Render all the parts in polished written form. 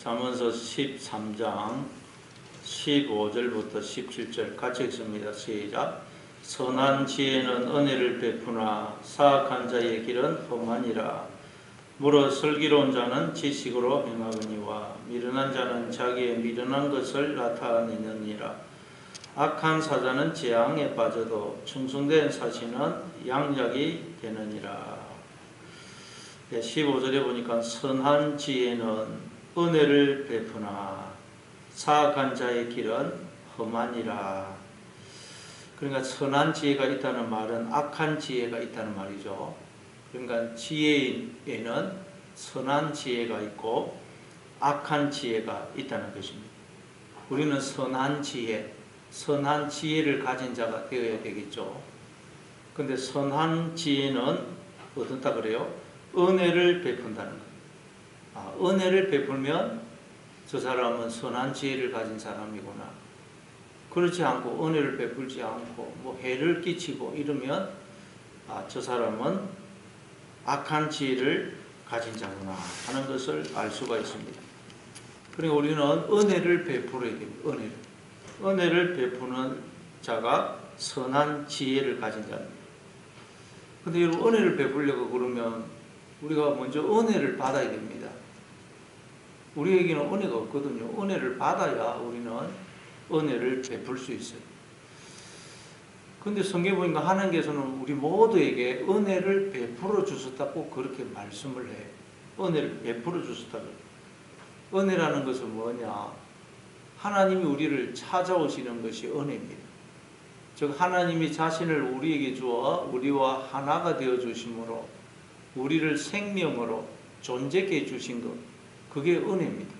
잠언서 13장 15절부터 17절 같이 읽습니다. 시작. 선한 지혜는 은혜를 베푸나 사악한 자의 길은 험하니라. 무릇 슬기로운 자는 지식으로 행하거니와 미련한 자는 자기의 미련한 것을 나타내느니라. 악한 사자는 재앙에 빠져도 충성된 사신은 양약이 되느니라. 15절에 보니까 선한 지혜는 은혜를 베푸나 사악한 자의 길은 험하니라. 그러니까 선한 지혜가 있다는 말은 악한 지혜가 있다는 말이죠. 그러니까 지혜에는 선한 지혜가 있고 악한 지혜가 있다는 것입니다. 우리는 선한 지혜를 가진 자가 되어야 되겠죠. 그런데 선한 지혜는 어떻다 그래요? 은혜를 베푼다는 거예요. 은혜를 베풀면 저 사람은 선한 지혜를 가진 사람이구나. 그렇지 않고 은혜를 베풀지 않고 뭐 해를 끼치고 이러면 저 사람은 악한 지혜를 가진 자구나 하는 것을 알 수가 있습니다. 그러니까 우리는 은혜를 베풀어야 됩니다. 은혜를 베푸는 자가 선한 지혜를 가진 자입니다. 근데 여러분, 은혜를 베풀려고 그러면 우리가 먼저 은혜를 받아야 됩니다. 우리에게는 은혜가 없거든요. 은혜를 받아야 우리는 은혜를 베풀 수 있어요. 근데 성경에 보니까 하나님께서는 우리 모두에게 은혜를 베풀어 주셨다고 그렇게 말씀을 해요. 은혜를 베풀어 주셨다고. 은혜라는 것은 뭐냐? 하나님이 우리를 찾아오시는 것이 은혜입니다. 즉 하나님이 자신을 우리에게 주어 우리와 하나가 되어 주심으로 우리를 생명으로 존재케 해 주신 것, 그게 은혜입니다.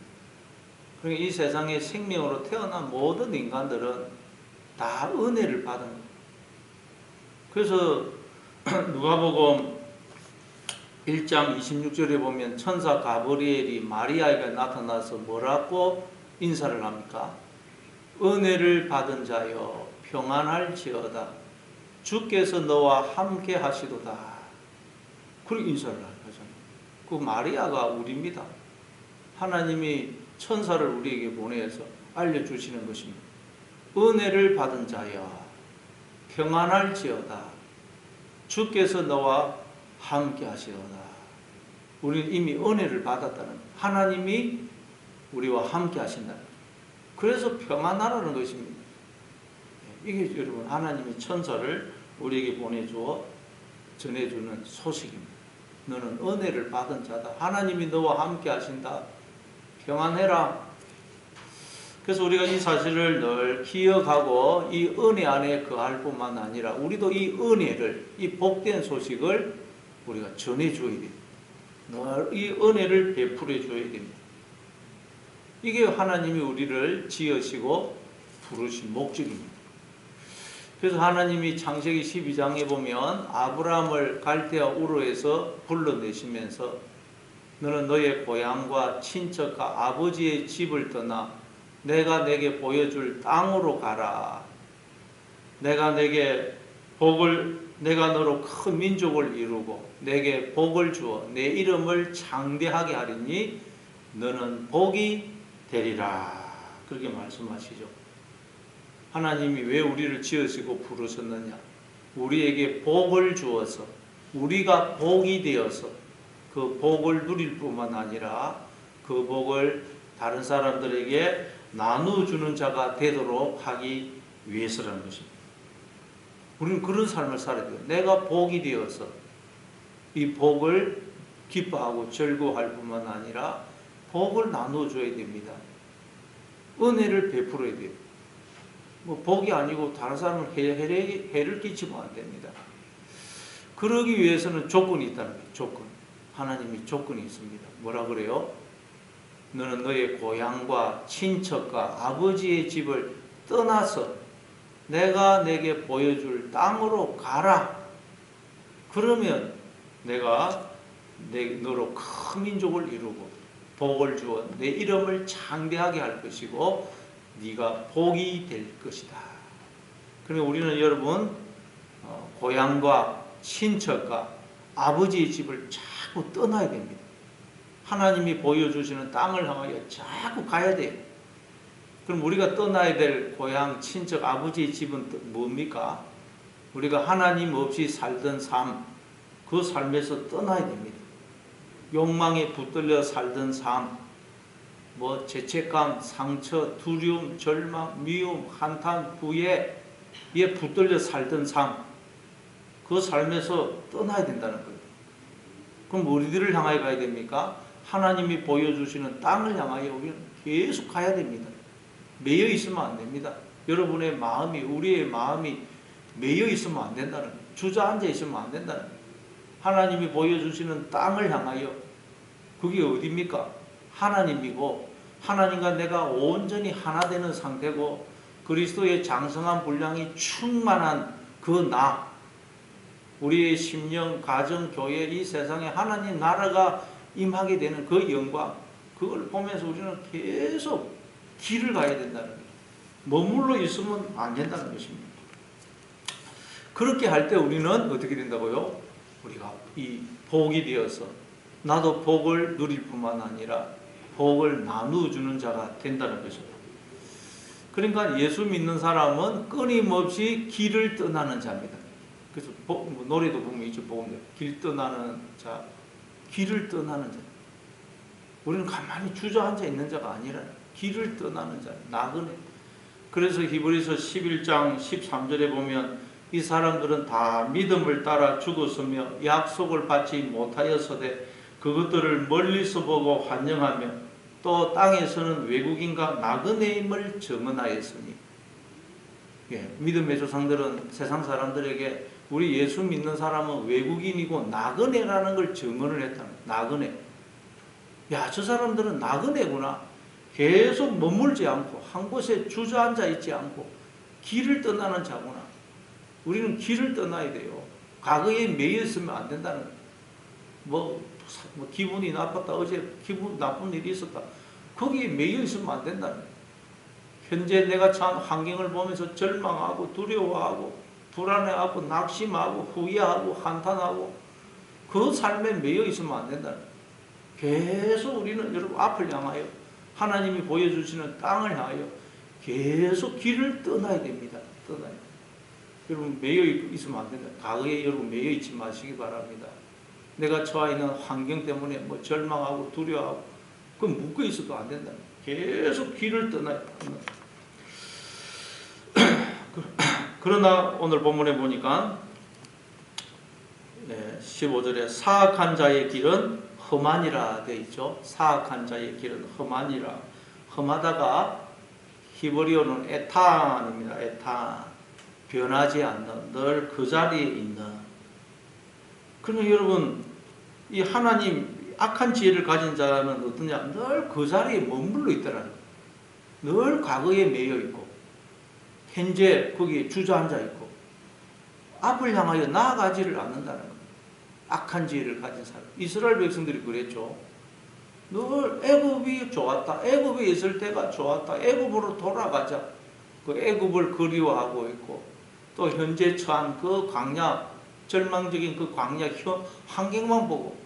그러니까 이 세상에 생명으로 태어난 모든 인간들은 다 은혜를 받은 거예요. 그래서 누가복음 1장 26절에 보면 천사 가브리엘이 마리아에게 나타나서 뭐라고 인사를 합니까? 은혜를 받은 자여 평안할지어다. 주께서 너와 함께 하시도다. 그렇게 인사를 하잖아요. 그 마리아가 우리입니다. 하나님이 천사를 우리에게 보내서 알려주시는 것입니다. 은혜를 받은 자여 평안할지어다. 주께서 너와 함께 하시도다. 우리는 이미 은혜를 받았다는, 하나님이 우리와 함께 하신다. 그래서 평안하라는 것입니다. 이게 여러분 하나님이 천사를 우리에게 보내주어 전해주는 소식입니다. 너는 은혜를 받은 자다. 하나님이 너와 함께 하신다. 평안해라. 그래서 우리가 이 사실을 늘 기억하고 이 은혜 안에 거할 뿐만 아니라 우리도 이 은혜를, 이 복된 소식을 우리가 전해줘야 됩니다. 늘 이 은혜를 베풀어 줘야 됩니다. 이게 하나님이 우리를 지으시고 부르신 목적입니다. 그래서 하나님이 창세기 12장에 보면 아브라함을 갈대아 우르에서 불러내시면서 너는 너의 고향과 친척과 아버지의 집을 떠나 내가 내게 보여줄 땅으로 가라. 내가 너로 큰 민족을 이루고 내게 복을 주어 내 이름을 창대하게 하리니 너는 복이 되리라. 그렇게 말씀하시죠. 하나님이 왜 우리를 지으시고 부르셨느냐? 우리에게 복을 주어서 우리가 복이 되어서 그 복을 누릴 뿐만 아니라 그 복을 다른 사람들에게 나누어주는 자가 되도록 하기 위해서라는 것입니다. 우리는 그런 삶을 살아야 돼요. 내가 복이 되어서 이 복을 기뻐하고 즐거워할 뿐만 아니라 복을 나누어줘야 됩니다. 은혜를 베풀어야 돼요. 뭐 복이 아니고 다른 사람을 해를 끼치면 안 됩니다. 그러기 위해서는 조건이 있다는 거예요. 조건. 하나님이 조건이 있습니다. 뭐라 그래요? 너는 너의 고향과 친척과 아버지의 집을 떠나서 내가 내게 보여줄 땅으로 가라. 그러면 내가 너로 큰 민족을 이루고 복을 주어 내 이름을 창대하게 할 것이고 네가 복이 될 것이다. 그러면 우리는 여러분 고향과 친척과 아버지의 집을 자꾸 떠나야 됩니다. 하나님이 보여주시는 땅을 향하여 자꾸 가야 돼요. 그럼 우리가 떠나야 될 고향, 친척, 아버지의 집은 뭡니까? 우리가 하나님 없이 살던 삶, 그 삶에서 떠나야 됩니다. 욕망에 붙들려 살던 삶, 죄책감, 상처, 두려움, 절망, 미움, 한탄, 후회에 붙들려 살던 삶, 그 삶에서 떠나야 된다는 거예요. 그럼 우리들을 향하여 가야 됩니까? 하나님이 보여주시는 땅을 향하여 우리는 계속 가야 됩니다. 매여 있으면 안 됩니다. 여러분의 마음이, 우리의 마음이 매여 있으면 안 된다는 거예요. 주저앉아 있으면 안 된다는 거예요. 하나님이 보여주시는 땅을 향하여, 그게 어디입니까? 하나님이고, 하나님과 내가 온전히 하나 되는 상태고, 그리스도의 장성한 분량이 충만한 그 우리의 심령, 가정, 교회, 이 세상에 하나님 나라가 임하게 되는 그 영광, 그걸 보면서 우리는 계속 길을 가야 된다는 거예요. 머물러 있으면 안 된다는 것입니다. 그렇게 할 때 우리는 어떻게 된다고요? 우리가 이 복이 되어서 나도 복을 누릴 뿐만 아니라 복을 나누어주는 자가 된다는 것입니다. 그러니까 예수 믿는 사람은 끊임없이 길을 떠나는 자입니다. 그래서 노래도 보면 있죠. 길 떠나는 자, 길을 떠나는 자. 우리는 가만히 주저앉아 있는 자가 아니라 길을 떠나는 자, 나그네. 그래서 히브리서 11장 13절에 보면 이 사람들은 다 믿음을 따라 죽었으며 약속을 받지 못하였으되 그것들을 멀리서 보고 환영하며 또 땅에서는 외국인과 나그네임을 증언하였으니. 믿음의 조상들은 세상 사람들에게 우리 예수 믿는 사람은 외국인이고 나그네라는 걸 증언을 했다는 거예요. 나그네. 야, 저 사람들은 나그네구나. 계속 머물지 않고 한 곳에 주저앉아 있지 않고 길을 떠나는 자구나. 우리는 길을 떠나야 돼요. 과거에 매여 있으면 안 된다는 거예요. 기분이 나빴다. 어제 기분 나쁜 일이 있었다. 거기에 매여 있으면 안 된다는 거예요. 현재 내가 처한 환경을 보면서 절망하고 두려워하고 불안해하고 낙심하고 후회하고 한탄하고 그 삶에 매여 있으면 안 된다는 거예요. 계속 우리는 여러분 앞을 향하여 하나님이 보여주시는 땅을 향하여 계속 길을 떠나야 됩니다. 떠나야 됩니다. 여러분 매여 있으면 안 된다. 과거에 여러분 매여 있지 마시기 바랍니다. 내가 처해 있는 환경 때문에 절망하고 두려워하고 그럼 묶여 있어도 안 된다. 계속 길을 떠나야 됩니다. 그러나 오늘 본문에 보니까 15절에 사악한 자의 길은 험하니라 되어 있죠. 사악한 자의 길은 험하니라. 험하다가 히브리어는 에탄입니다. 에탄. 변하지 않는, 늘 그 자리에 있는. 그러면 여러분, 이 하나님 악한 지혜를 가진 자는 어떠냐? 늘 그 자리에 머물러 있더라는 거예요. 늘 과거에 매여 있고 현재 거기에 주저앉아 있고 앞을 향하여 나아가지를 않는다는 거예요. 악한 지혜를 가진 사람. 이스라엘 백성들이 그랬죠. 늘 애굽이 좋았다. 애굽에 있을 때가 좋았다. 애굽으로 돌아가자. 그 애굽을 그리워하고 있고 또 현재 처한 그 광야, 절망적인 그 광야 환경만 보고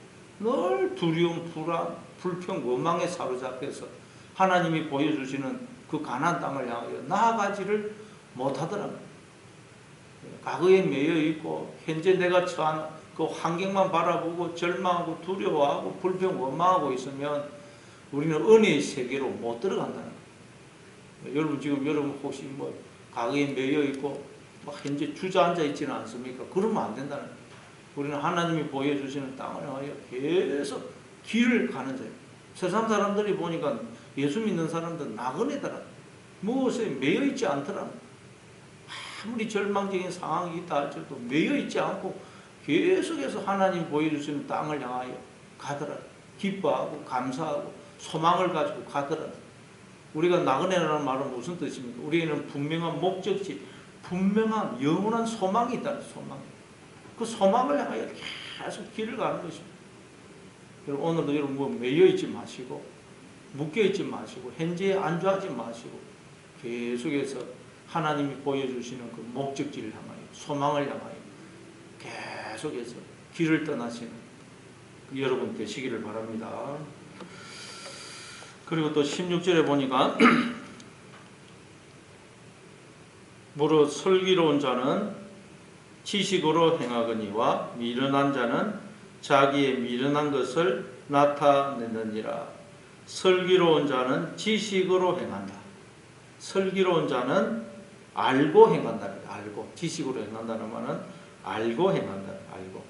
늘 두려움, 불안, 불평, 원망에 사로잡혀서 하나님이 보여주시는 그 가나안 땅을 향하여 나아가지를 못하더라고요. 과거에 매여 있고 현재 내가 처한 그 환경만 바라보고 절망하고 두려워하고 불평, 원망하고 있으면 우리는 은혜의 세계로 못 들어간다는 거예요. 여러분 지금 혹시 과거에 매여 있고 현재 주저앉아 있지는 않습니까? 그러면 안 된다는 거예요. 우리는 하나님이 보여주시는 땅을 향하여 계속 길을 가는 자예요. 세상 사람들이 보니까 예수 믿는 사람들 나그네더라. 무엇에 매여 있지 않더라. 아무리 절망적인 상황이 있다 할지라도 매여 있지 않고 계속해서 하나님 보여주시는 땅을 향하여 가더라. 기뻐하고 감사하고 소망을 가지고 가더라. 우리가 나그네라는 말은 무슨 뜻입니까? 우리는 분명한 목적지, 분명한 영원한 소망이 있다. 소망. 그 소망을 향하여 계속 길을 가는 것입니다. 여러분 오늘도 여러분 매여 있지 마시고 묶여 있지 마시고 현재에 안주하지 마시고 계속해서 하나님이 보여주시는 그 목적지를 향하여 소망을 향하여 계속해서 길을 떠나시는 여러분 되시기를 바랍니다. 그리고 또 16절에 보니까 무릇 슬기로운 자는 지식으로 행하거니와 미련한 자는 자기의 미련한 것을 나타내느니라. 슬기로운 자는 지식으로 행한다. 슬기로운 자는 알고 행한다. 알고. 지식으로 행한다는 말은 알고 행한다. 알고.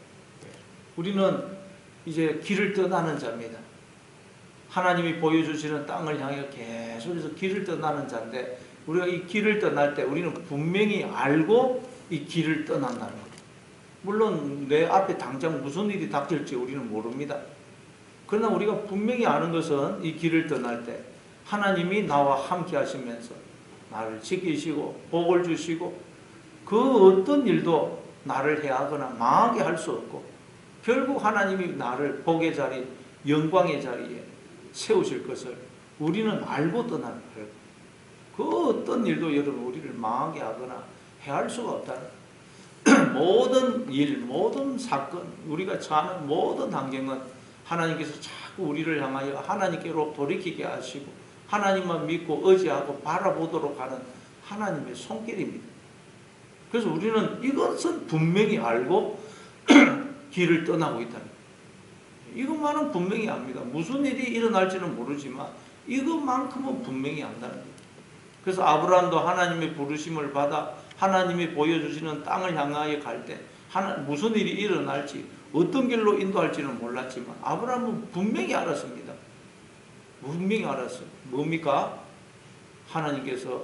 우리는 이제 길을 떠나는 자입니다. 하나님이 보여주시는 땅을 향해 계속해서 길을 떠나는 자인데, 우리가 이 길을 떠날 때 우리는 분명히 알고 이 길을 떠난다는 거예요. 물론 내 앞에 당장 무슨 일이 닥칠지 우리는 모릅니다. 그러나 우리가 분명히 아는 것은 이 길을 떠날 때 하나님이 나와 함께 하시면서 나를 지키시고 복을 주시고 그 어떤 일도 나를 해하거나 망하게 할 수 없고, 결국 하나님이 나를 복의 자리, 영광의 자리에 세우실 것을 우리는 알고 떠나는 거예요. 그 어떤 일도 여러분 우리를 망하게 하거나 해할 수가 없다는 거예요. 모든 일, 모든 사건, 우리가 처하는 모든 환경은 하나님께서 자꾸 우리를 향하여 하나님께로 돌이키게 하시고 하나님만 믿고 의지하고 바라보도록 하는 하나님의 손길입니다. 그래서 우리는 이것은 분명히 알고 길을 떠나고 있다는 거예요. 이것만은 분명히 압니다. 무슨 일이 일어날지는 모르지만 이것만큼은 분명히 안다는 거예요. 그래서 아브라함도 하나님의 부르심을 받아 하나님이 보여주시는 땅을 향하여 갈 때 무슨 일이 일어날지 어떤 길로 인도할지는 몰랐지만 아브라함은 분명히 알았습니다. 분명히 알았어요. 뭡니까? 하나님께서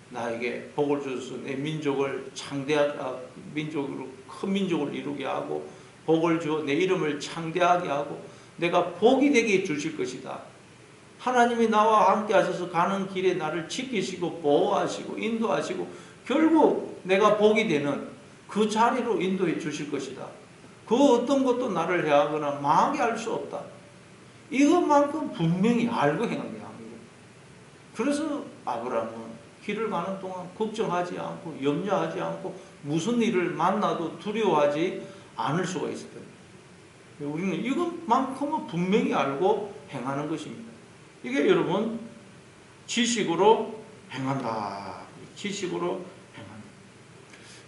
나에게 복을 주셔서 내 민족을 민족으로 큰 민족을 이루게 하고 복을 주어 내 이름을 창대하게 하고 내가 복이 되게 주실 것이다. 하나님이 나와 함께 하셔서 가는 길에 나를 지키시고 보호하시고 인도하시고 결국 내가 복이 되는 그 자리로 인도해 주실 것이다. 그 어떤 것도 나를 해하거나 망하게 할 수 없다. 이것만큼 분명히 알고 행합니다. 그래서 아브라함은 길을 가는 동안 걱정하지 않고 염려하지 않고 무슨 일을 만나도 두려워하지 않을 수가 있었다. 우리는 이것만큼은 분명히 알고 행하는 것입니다. 이게 여러분 지식으로 행한다. 지식으로 행한다.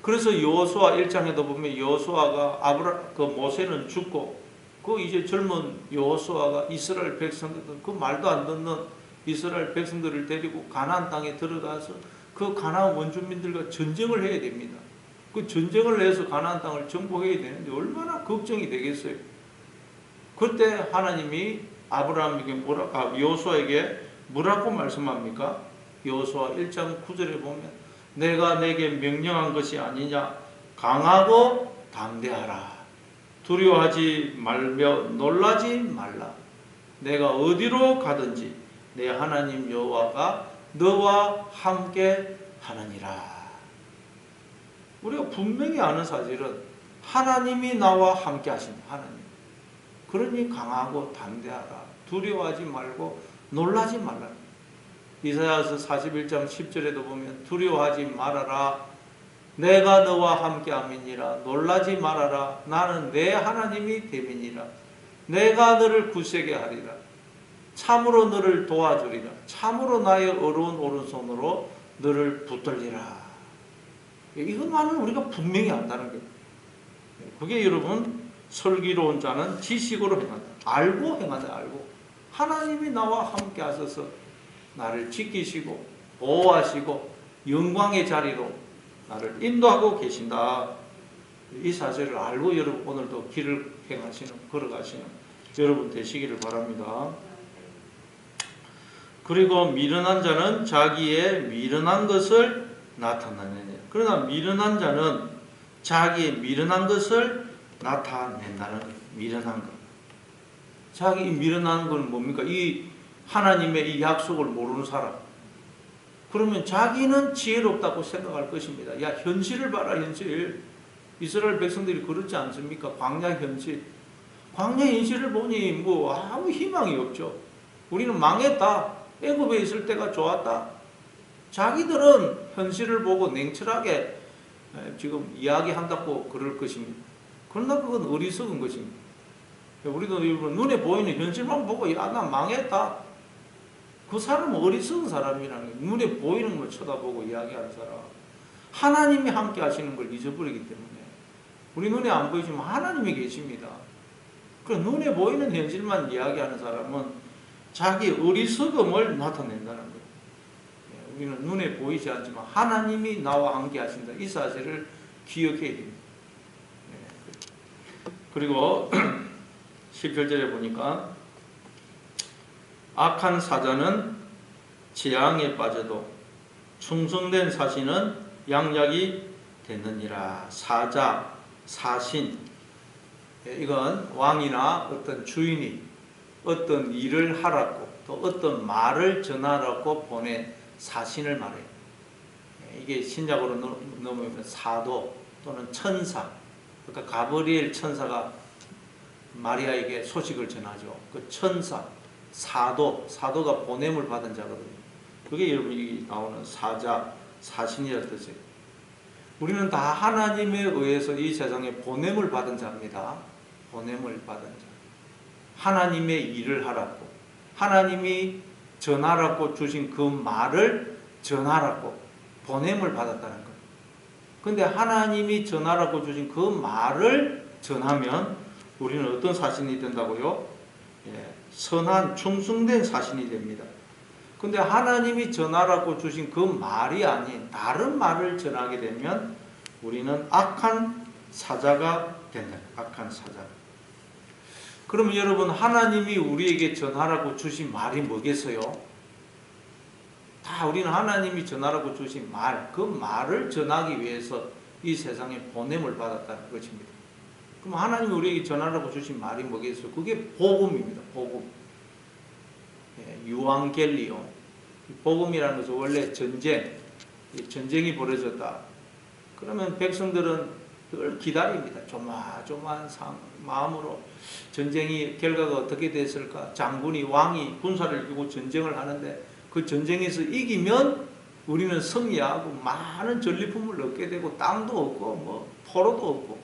그래서 여호수아 1장에도 보면 여호수아가 모세는 죽고 그 이제 젊은 여호수아가 이스라엘 백성들 그 말도 안 듣는 이스라엘 백성들을 데리고 가나안 땅에 들어가서 그 가나안 원주민들과 전쟁을 해야 됩니다. 그 전쟁을 해서 가나안 땅을 정복해야 되는데 얼마나 걱정이 되겠어요. 그때 하나님이 여호수아에게 뭐라고 말씀합니까? 여호수아 1장 9절에 보면 내가 내게 명령한 것이 아니냐 강하고 담대하라 두려워하지 말며 놀라지 말라 내가 어디로 가든지 내 하나님 여호와가 너와 함께 하느니라. 우리가 분명히 아는 사실은 하나님이 나와 함께 하신다. 하나님. 그러니 강하고 담대하라. 두려워하지 말고 놀라지 말라. 이사야서 41장 10절에도 보면 두려워하지 말아라. 내가 너와 함께 함이니라. 놀라지 말아라. 나는 내 하나님이 됨이니라. 내가 너를 굳세게 하리라. 참으로 너를 도와주리라. 참으로 나의 어려운 오른손으로 너를 붙들리라. 이것만은 우리가 분명히 안다는 거예요. 그게 여러분 슬기로운 자는 지식으로 행한다. 알고 행한다. 알고. 하나님이 나와 함께 하셔서 나를 지키시고 보호하시고 영광의 자리로 나를 인도하고 계신다. 이 사실을 알고 여러분 오늘도 길을 걸어가시는 여러분 되시기를 바랍니다. 그리고 미련한 자는 자기의 미련한 것을 나타내느니라. 그러나 미련한 자는 자기의 미련한 것을 나타낸다는 거예요. 미련한 것. 자기 미련한 건 뭡니까? 이 하나님의 이 약속을 모르는 사람. 그러면 자기는 지혜롭다고 생각할 것입니다. 야, 현실을 봐라, 현실. 이스라엘 백성들이 그렇지 않습니까? 광야 현실. 광야 현실을 보니 뭐 아무 희망이 없죠. 우리는 망했다. 애굽에 있을 때가 좋았다. 자기들은 현실을 보고 냉철하게 지금 이야기한다고 그럴 것입니다. 그러나 그건 어리석은 것입니다. 우리도 일부러 눈에 보이는 현실만 보고 야, 나 망했다. 그 사람은 어리석은 사람이라는 거예요. 눈에 보이는 걸 쳐다보고 이야기하는 사람. 하나님이 함께 하시는 걸 잊어버리기 때문에. 우리 눈에 안 보이지만 하나님이 계십니다. 그 눈에 보이는 현실만 이야기하는 사람은 자기 어리석음을 나타낸다는 거예요. 우리는 눈에 보이지 않지만 하나님이 나와 함께 하신다. 이 사실을 기억해야 됩니다. 그리고 18절에 보니까 악한 사자는 재앙에 빠져도 충성된 사신은 양약이 되느니라. 사자, 사신, 이건 왕이나 어떤 주인이 어떤 일을 하라고 또 어떤 말을 전하라고 보낸 사신을 말해요. 이게 신약으로 넘으면 사도 또는 천사, 그러니까 가브리엘 천사가 마리아에게 소식을 전하죠. 그 천사, 사도가 보냄을 받은 자거든요. 그게 여러분이 나오는 사자, 사신이라는 뜻이에요. 우리는 다 하나님에 의해서 이 세상에 보냄을 받은 자입니다. 보냄을 받은 자. 하나님의 일을 하라고, 하나님이 전하라고 주신 그 말을 전하라고 보냄을 받았다는 거예요. 근데 하나님이 전하라고 주신 그 말을 전하면 우리는 어떤 사신이 된다고요? 선한 충성된 사신이 됩니다. 근데 하나님이 전하라고 주신 그 말이 아닌 다른 말을 전하게 되면 우리는 악한 사자가 된다. 악한 사자. 그러면 여러분, 하나님이 우리에게 전하라고 주신 말이 뭐겠어요? 다 우리는 하나님이 전하라고 주신 말, 그 말을 전하기 위해서 이 세상에 보냄을 받았다는 것입니다. 그럼 하나님이 우리에게 전하라고 주신 말이 뭐겠어요? 그게 복음입니다. 복음. 유앙겔리온. 복음이라는 것은 원래 전쟁이 벌어졌다. 그러면 백성들은 늘 기다립니다. 조마조마한 마음으로 전쟁이 결과가 어떻게 됐을까? 장군이, 왕이 군사를 이기고 전쟁을 하는데 그 전쟁에서 이기면 우리는 승리하고 많은 전리품을 얻게 되고 땅도 얻고 뭐 포로도 얻고,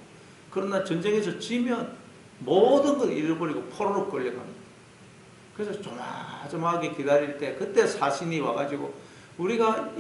그러나 전쟁에서 지면 모든 걸 잃어버리고 포로로 끌려갑니다. 그래서 조마조마하게 기다릴 때 그때 사신이 와가지고 우리가